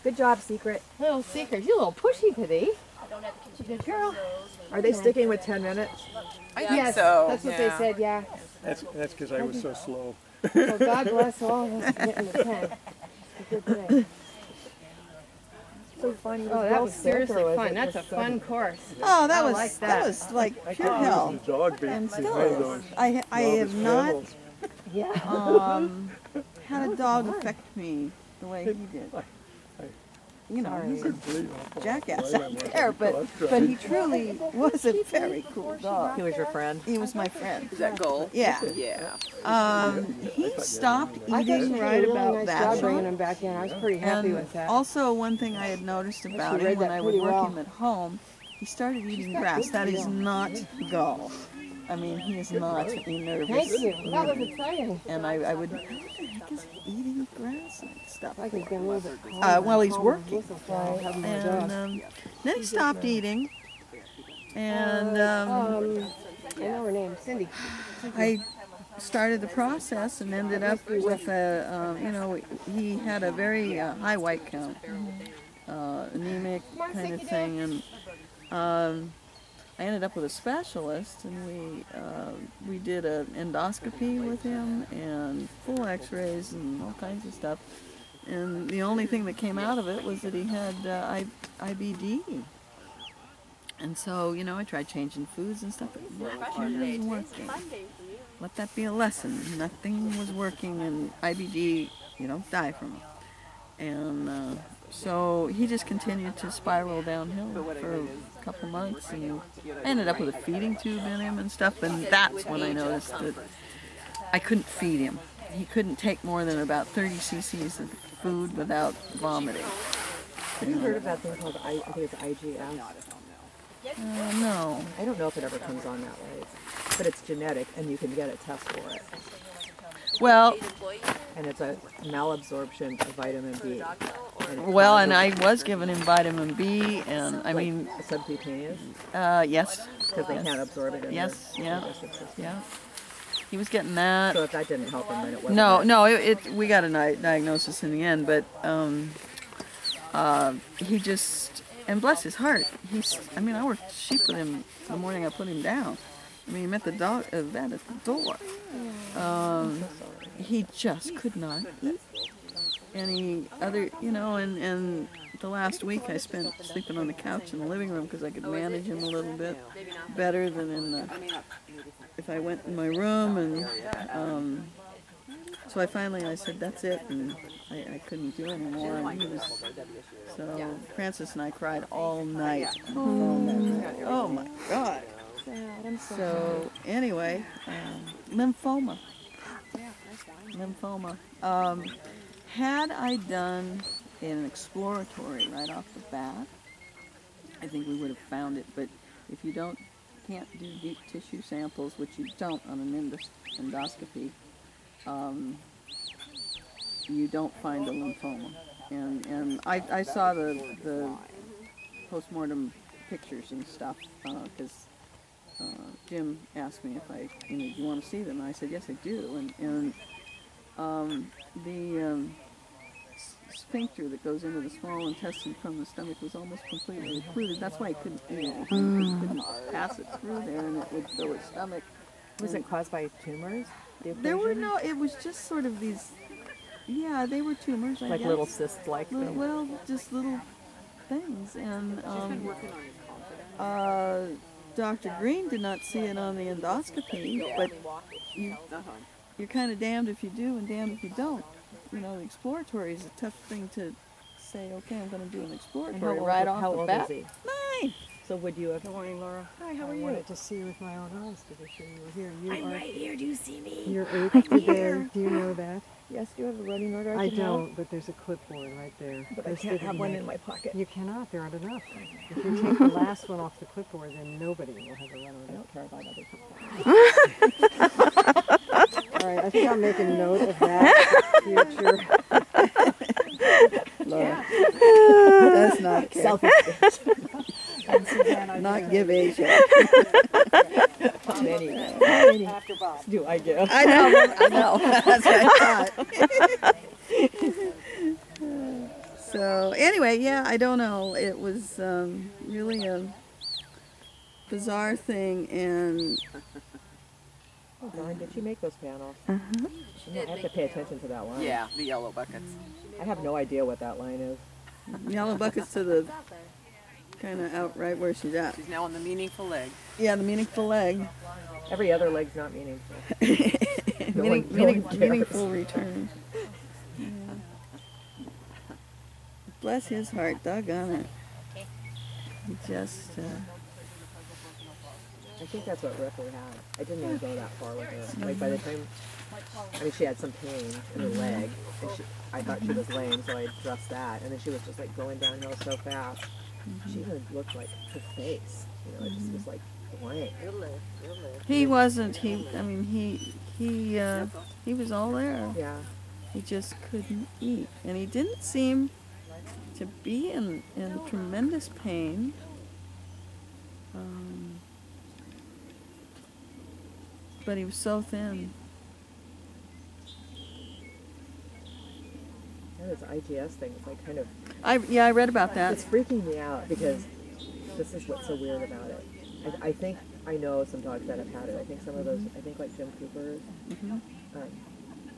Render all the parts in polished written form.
Good job, Secret. Little Secret, you're a little pushy today. Good girl. Are they sticking with 10 minutes? I think so. That's what they said, yeah. That's because I was so slow. Well, God bless all of us for getting the 10. It's a good day. So fun. Oh, that was seriously fun. That's a fun course. Oh, that was like that. that was like pure hell. The dog beat And behind still, those. I have not Yeah. had a dog affect me the way he did. You know, he's a jackass out there, but he truly was a very cool dog. He was your friend? He was my friend. Is that goal? Yeah. Yeah. He stopped I thought you eating did right a really about nice that job time. bringing him back in. I was pretty happy And with that. also, one thing I had noticed about read him when that I would pretty work well. him at home, he started eating grass. That is not gall. I mean, he is not a nervous. Thank you. That was exciting. And I would, what the heck is he eating grass and stuff? I think been a little bit Well, he's working. And, And then he stopped eating. And I know her name, Cindy. I started the process and ended up with a, you know, he had a very high white count, anemic kind of thing, and I ended up with a specialist, and we did an endoscopy with him and full X-rays and all kinds of stuff, and the only thing that came out of it was that he had IBD. And so, you know, I tried changing foods and stuff, but nothing was working. Let that be a lesson. Nothing was working, and IBD, you don't die from it. And so he just continued to spiral downhill for a couple months, and I ended up with a feeding tube in him and stuff, and that's when I noticed that I couldn't feed him. He couldn't take more than about 30 cc's of food without vomiting. Have you heard about thing called, I think it's IGS? No. I don't know if it ever comes on that way, but it's genetic, and you can get a test for it. Well, And it's a malabsorption of vitamin B. well, and I was giving him vitamin B, and I mean, subcutaneous, yes. because they can't absorb it in Yes, the yeah, digestive system. yeah. He was getting that. So if that didn't help him, then it wasn't. No, we got a diagnosis in the end, but he just, and bless his heart, I mean, I worked sheep with him the morning I put him down. I mean, he met the vet at the door. He just could not eat any other, you know, and the last week I spent sleeping on the couch in the living room because I could manage him a little bit better than if I went in my room, and so I said, that's it, and I couldn't do anymore, and he was, so Francis and I cried all night. Oh my God. So anyway, lymphoma. Had I done an exploratory right off the bat, I think we would have found it, but if you can't do deep tissue samples, which you don't on an endoscopy, you don't find a lymphoma. And I saw the postmortem pictures and stuff, because Jim asked me if do you want to see them? And I said, yes, I do. And the sphincter that goes into the small intestine from the stomach was almost completely occluded. That's why he couldn't eat it. He couldn't pass it through there, and it would fill his stomach. Was it caused by tumors? There were no, it was just sort of these, yeah, they were tumors, I like guess. little cyst-like things? Well, just little things. And Dr. Green did not see it on the endoscopy, but you're kind of damned if you do and damned if you don't. You know, the exploratory is a tough thing to say, okay, I'm going to do an exploratory right off the bat. 9. So would you have... Good morning, Laura. Hi, how are I you? wanted to see you with my own eyes to be sure you were here. I'm right here. Do you see me? You're 8th today. Do you know that? Yes, do you have a running order? I don't, but there's a clipboard right there. But I can't have one in my pocket. You cannot. There aren't enough. If you take the last one off the clipboard, then nobody will have a run order. I don't care about other people. All right, I think I'll make a note of that future. Laura, that's not care. Selfish. Not give age yet. How many do I give? I know. That's what I thought. So So anyway, yeah, I don't know. It was really a bizarre thing, and Oh darn, did she make those panels? uh-huh. I have to pay attention to that line. Yeah, the yellow buckets. I have no idea what that line is. Yellow buckets to the kind of out right where she's at. She's now on the meaningful leg. Yeah, the meaningful leg. Every other leg's not meaningful. Meaningful return. Yeah. Bless his heart, doggone it. He just, I think that's what Ripley had. I didn't even go that far with her. Like by the time, I mean, she had some pain in her leg, and I thought she was lame, so I addressed that. And then she was just like going downhill so fast. She even looked like her face, you know, it just was like blank. he wasn't, I mean, he was all there. Yeah. He just couldn't eat. And he didn't seem to be in tremendous pain. But he was so thin. That is IGS thing. It's like kind of, I read about that. it's freaking me out because this is what's so weird about it. I think I know some dogs that have had it. I think some of those, I think like Jim Cooper's,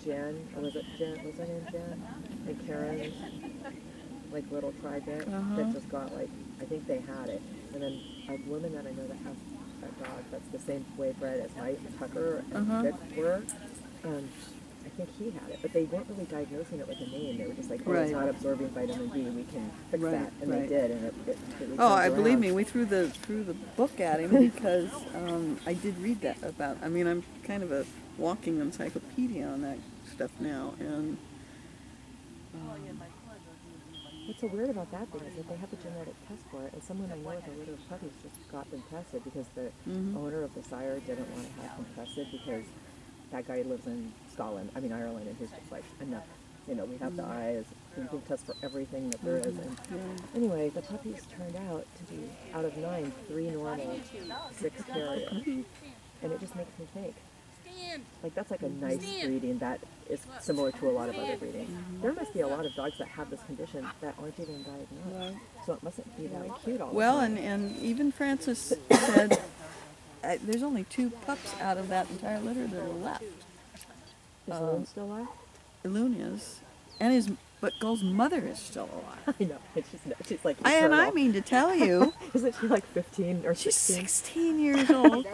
Jen, or was it Jen, was her name Jen? And Karen's, like little tri-bit that just got like, I think they had it. And then a woman that I know that has that dog, that's the same way bred as my Tucker and Vic were, I think he had it, but they weren't really diagnosing it with a name. They were just like, oh, it's not absorbing vitamin D, we can fix that. And they did, and it Oh, I turned believe around. me, we threw the book at him because I did read that about, I mean, I'm kind of a walking encyclopedia on that stuff now, and What's so weird about that thing is that they have a genetic test for it, and someone I know with a litter of puppies just got them tested because the owner of the sire didn't want to have them tested because that guy lives in Scotland, I mean Ireland, and he's just like, enough. You know, we have the eyes, we can test for everything that there is. And anyway, the puppies turned out to be, out of 9, 3 normal, 6 carrier. And it just makes me think, like that's like a nice breeding that is similar to a lot of other breedings. There must be a lot of dogs that have this condition that aren't even diagnosed. So it mustn't be that acute all the well, time. and even Francis said there's only 2 pups out of that entire litter that are left. Is Loon still alive? Ilunia's, and but Gull's mother is still alive. I know. She's like And I eternal. mean to tell you, Isn't she like 15 or she's 16? 16 years old.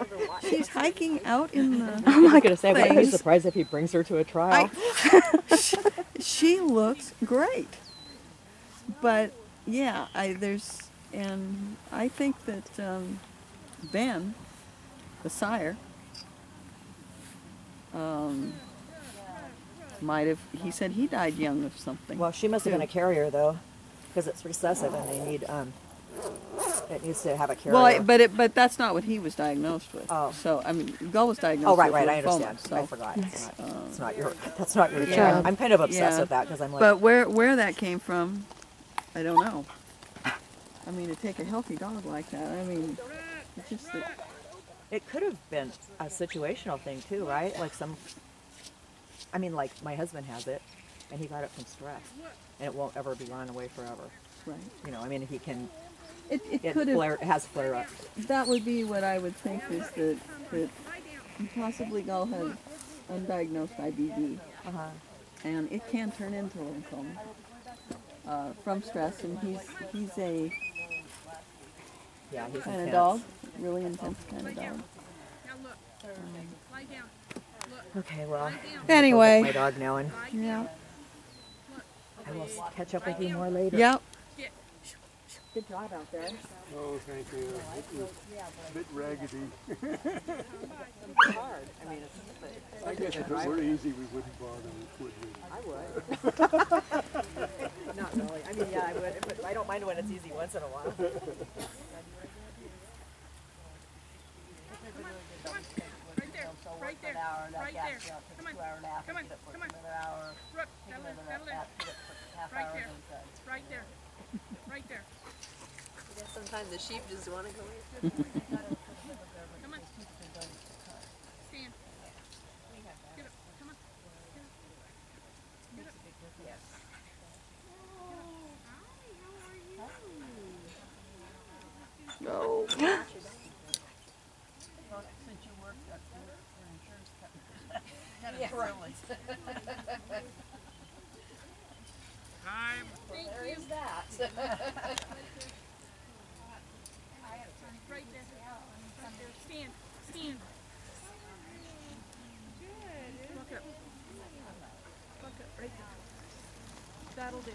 She's hiking out in the. I'm not going to say I wouldn't be things. surprised if he brings her to a trial. She looks great, but yeah, and I think that Ben, the sire, might have. He said he died young of something. Well, she must have been a carrier though, because it's recessive and they need it needs to have a carrier. Well, but that's not what he was diagnosed with. Oh. So I mean, Gull was diagnosed. Oh, right, with I lymphoma, understand. So. I forgot. It's not your. That's not your. Yeah. I'm kind of obsessed Yeah. with that because I'm like. But where that came from, I don't know. I mean, to take a healthy dog like that, I mean, it's just that. It could have been a situational thing too, right? Like I mean, like my husband has it, and he got it from stress, and it won't ever be gone away forever. Right. You know, I mean, he can. It It could have. has flare up. That would be what I would think is that possibly Gull has undiagnosed IBD, and it can turn into lymphoma from stress. And he's a Yeah, he's kind of intense. dog, really intense kind of dog. Okay, well. Anyway. I'll go get my dog now, and Yeah. I will catch up with you more later. Yep. Good job out there. Oh, thank you. It was a bit raggedy. It's hard. I mean, it's I guess if it were easy, we wouldn't bother, would we? I would. Not really. I mean, yeah, I would. But I don't mind when it's easy once in a while. Right there. Right there. Come on. Come on. Come on. Rook, settle in. Right there. Right there. Right there. Sometimes the sheep just want to go in. Come on. Stand. Get up. Come on. Get up. Get up. Go. Since you worked at your insurance company. Kind of silly. Time. Well, there is that. Right there. Right there. Stand. Stand. Good. Look up. Look up. Right there. That'll do.